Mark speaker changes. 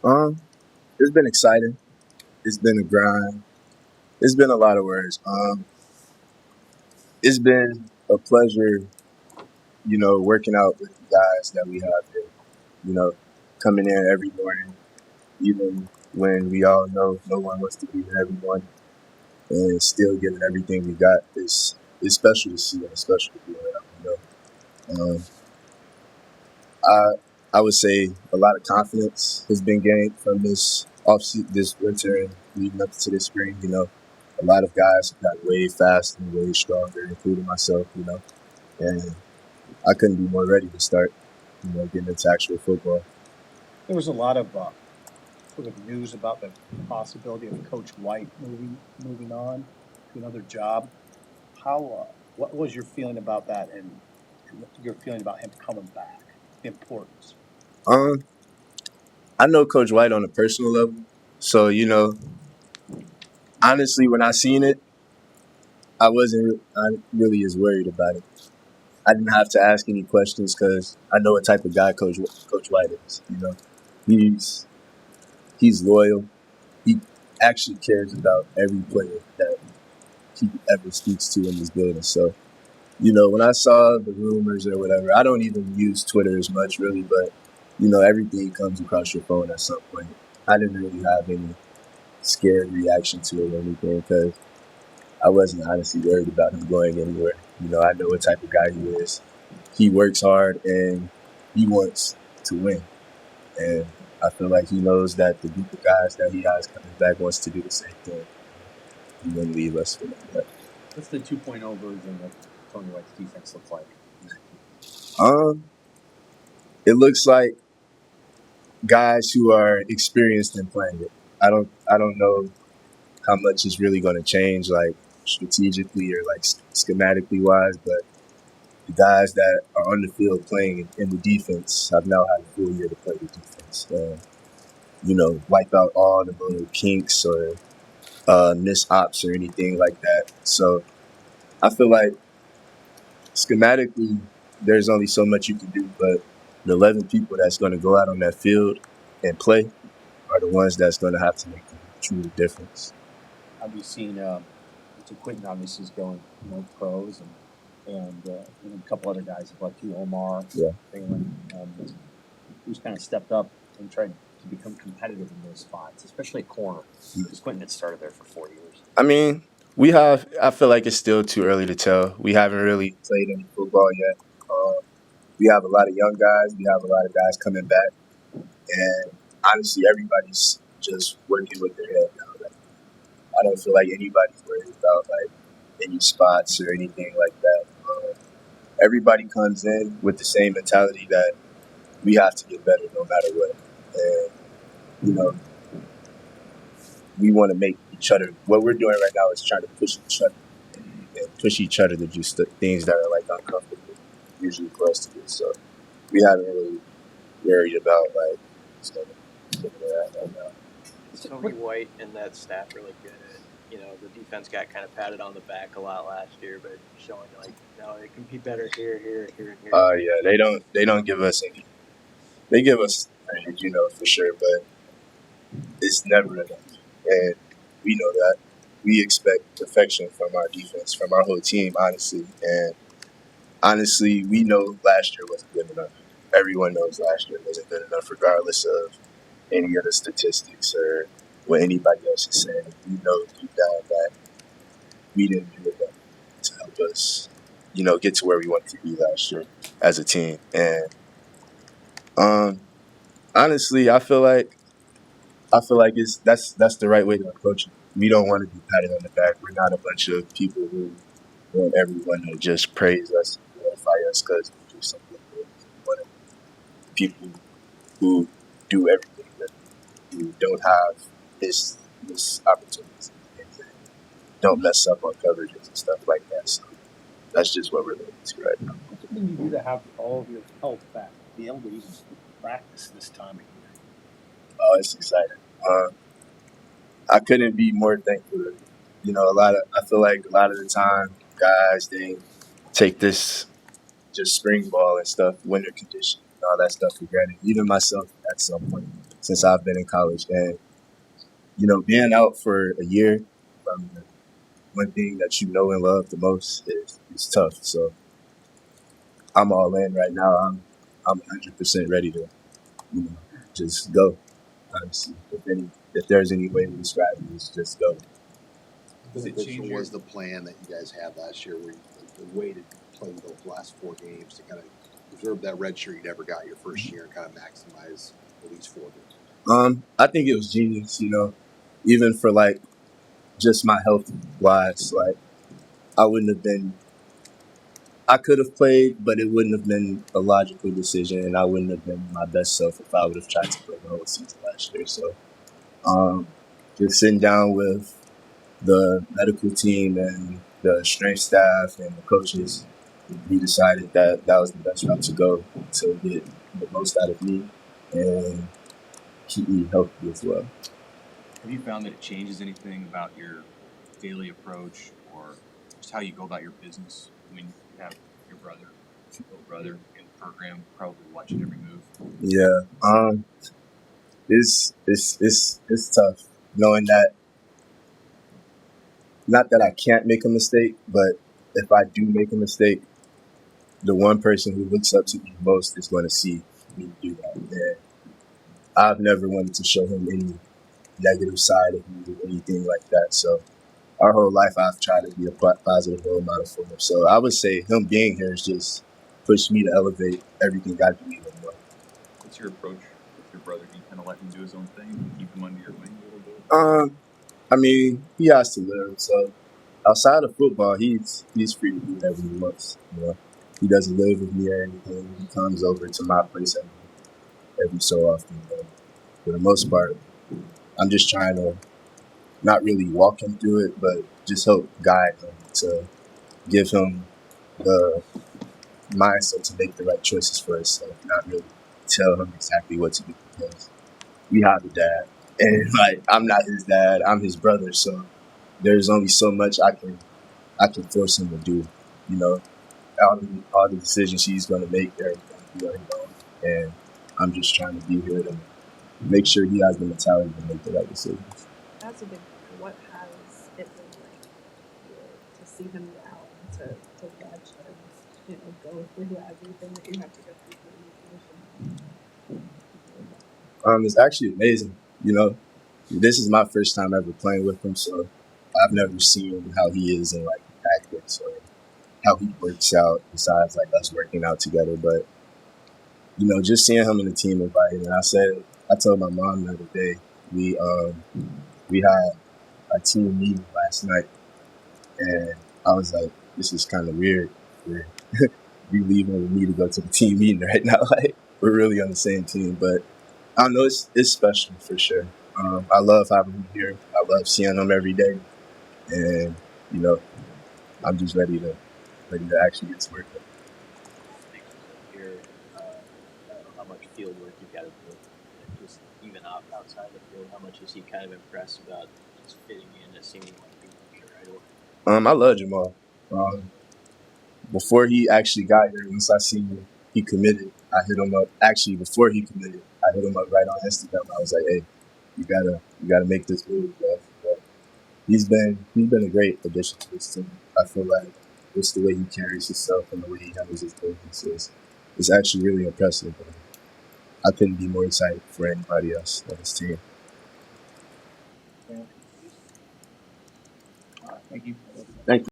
Speaker 1: Um, it's been exciting. It's been a grind. It's been a lot of words. It's been a pleasure, working out with the guys that we have here. You know, coming in every morning, even when we all know no one wants to be here every morning, and still giving everything we got is special to see and special to be around. I I would say a lot of confidence has been gained from this winter and leading up to this spring. A lot of guys have got way faster and way stronger, including myself. And I couldn't be more ready to start. Getting into actual football.
Speaker 2: There was a lot of sort of news about the possibility of Coach White moving on to another job. What was your feeling about that, and your feeling about him coming back? The importance.
Speaker 1: Um, I know Coach White on a personal level, so honestly, when I seen it, I wasn't really as worried about it. I didn't have to ask any questions because I know what type of guy Coach White is. He's he's loyal. He actually cares about every player that he ever speaks to in this building. So, when I saw the rumors or whatever, I don't even use Twitter as much really, but everything comes across your phone at some point. I didn't really have any scared reaction to it or anything because I wasn't honestly worried about him going anywhere. I know what type of guy he is. He works hard and he wants to win. And I feel like he knows that the group of guys that he has coming back wants to do the same thing. He wouldn't leave us for that.
Speaker 2: What's the 2.0 version of Tony White's defense look like?
Speaker 1: Um, it looks like guys who are experienced in playing it. I don't know how much is really going to change, like strategically or like schematically wise, but the guys that are on the field playing in the defense have now had a full year to play the defense. Wipe out all the little kinks or miss ops or anything like that. So I feel like schematically, there's only so much you can do, but the 11 people that's going to go out on that field and play are the ones that's going to have to make the true difference.
Speaker 2: Have you seen Quentin obviously is going pros and a couple other guys like you, Omar, Phelan, who's kind of stepped up and tried to become competitive in those spots, especially at corner, because Quentin had started there for 4 years.
Speaker 1: I mean, I feel like it's still too early to tell. We haven't really played any football yet. We have a lot of young guys. We have a lot of guys coming back. And honestly, everybody's just working with their head now. Like, I don't feel like anybody's worried about like any spots or anything like that. Everybody comes in with the same mentality that we have to get better no matter what. And, we want to make each other. What we're doing right now is trying to push each other and push each other to do things that are like uncomfortable, usually for us to do. So we haven't really worried about like stuff right now.
Speaker 3: Tony White and that staff really good. The defense got kind of patted on the back a lot last year, but showing like no, it can be better here, here, here, and here.
Speaker 1: Yeah, they don't give us any. They give us, for sure, but it's never enough, and we know that. We expect perfection from our defense, from our whole team, honestly, and honestly, we know last year wasn't good enough. Everyone knows last year wasn't good enough, regardless of any of the statistics or what anybody else is saying. We know deep down that we didn't do enough to help us, get to where we wanted to be last year as a team. And honestly, I feel like that's the right way to approach it. We don't want to be patted on the back. We're not a bunch of people who want everyone to just praise us and glorify us because we do something good. We want people who do everything that who don't have this opportunities and don't mess up on coverages and stuff like that. So that's just what we're looking to right now.
Speaker 2: What do you do to have all of your health back, be able to even practice this time of year?
Speaker 1: Oh, it's exciting. I couldn't be more thankful. I feel like a lot of the time, guys, they take this just spring ball and stuff, winter conditions, and all that stuff for granted. Even myself at some point. since I've been in college. And, being out for a year from the one thing that you know and love the most is tough. So I'm all in right now. I'm 100% ready to, just go. Honestly, if there's any way to describe it, it's just go.
Speaker 4: Does it change? Was the plan that you guys had last year, where the way to play those last 4 games to kind of preserve that red shirt you never got your first year and kind of maximize at least 4 games?
Speaker 1: I think it was genius. Even for just my health wise, I could have played, but it wouldn't have been a logical decision, and I wouldn't have been my best self if I would have tried to play the whole season last year. So, just sitting down with the medical team and the strength staff and the coaches, we decided that was the best route to go to get the most out of me and keep me healthy as well.
Speaker 5: Have you found that it changes anything about your daily approach or just how you go about your business when you have your little brother in the program, probably watching every move?
Speaker 1: Yeah, it's tough knowing that. Not that I can't make a mistake, but if I do make a mistake, the one person who looks up to me most is going to see me do that. And I've never wanted to show him any negative side of me or anything like that. So our whole life, I've tried to be a positive role model for him. So I would say him being here has just pushed me to elevate everything I do even more.
Speaker 5: What's your approach with your brother? Do you kind of let him do his own thing and keep him under your wing a little bit?
Speaker 1: He has to learn. So outside of football, he's free to do whatever he wants. He doesn't live with me or anything. He comes over to my place every so often. But for the most part, I'm just trying to not really walk him through it, but just help guide him to give him the mindset to make the right choices for himself, not really tell him exactly what to do, because we have a dad. And I'm not his dad, I'm his brother, so there's only so much I can force him to do. All the decisions he's gonna make, they're gonna be on his own. And I'm just trying to be here to make sure he has the mentality to make the right decisions.
Speaker 6: That's a big thing. What has it been like to see him now and to watch him, go through everything that you have to go through for your position?
Speaker 1: It's actually amazing. This is my first time ever playing with him, so I've never seen how he is in practice or how he works out besides us working out together. But just seeing him in the team environment, I told my mom the other day, we had a team meeting last night, and I was like, this is kind of weird. You leaving with me to go to the team meeting right now. We're really on the same team, but I don't know, it's special for sure. I love having him here. I love seeing him every day, and I'm just ready to actually get to work.
Speaker 3: Here, I don't know how much field work you've got to do. Just even outside the field, how much is he kind of impressed about just fitting in, seeming like being here right away?
Speaker 1: I love Jamal. Before he actually got here, once I seen he committed, I hit him up. Actually, before he committed, I hit him up right on Instagram. I was like, "Hey, you gotta make this move, bro." But he's been a great addition to this team. I feel like just the way he carries himself and the way he handles his business is actually really impressive. I couldn't be more excited for anybody else on this team.
Speaker 2: Thank you.
Speaker 1: Thank you.